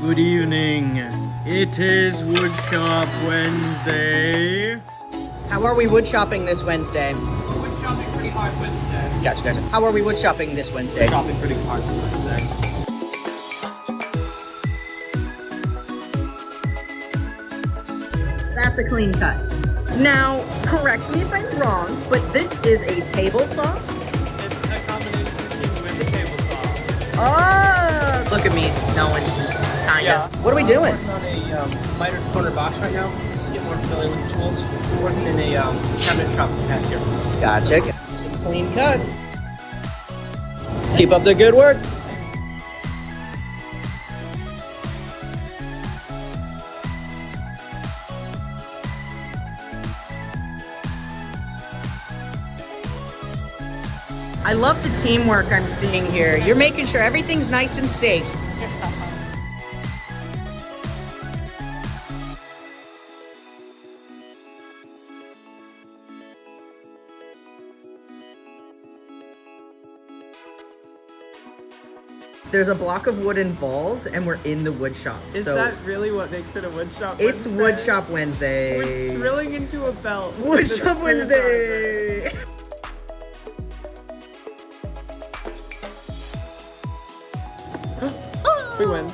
Good evening. It is Woodshop Wednesday. How are we wood shopping this Wednesday? Wood shopping pretty hard Wednesday. Gotcha. How are we wood shopping this Wednesday? Shopping pretty hard this Wednesday. That's a clean cut. Now, correct me if I'm wrong, but this is a table saw? It's a combination between with a table saw. Oh! Look at me, knowing, kinda. Yeah. What are we doing? We're working on a miter corner box right now. Just to get more familiar with the tools. We're working in a cabinet shop for the past year. Gotcha. Some clean cuts. Keep up the good work. I love the teamwork I'm seeing here. You're making sure everything's nice and safe. There's a block of wood involved, and we're in the wood shop. Is so that really what makes it a wood shop it's Wednesday? Wood Shop Wednesday. We're drilling into a belt. Wood with a Shop Wednesday. screwdriver. We win.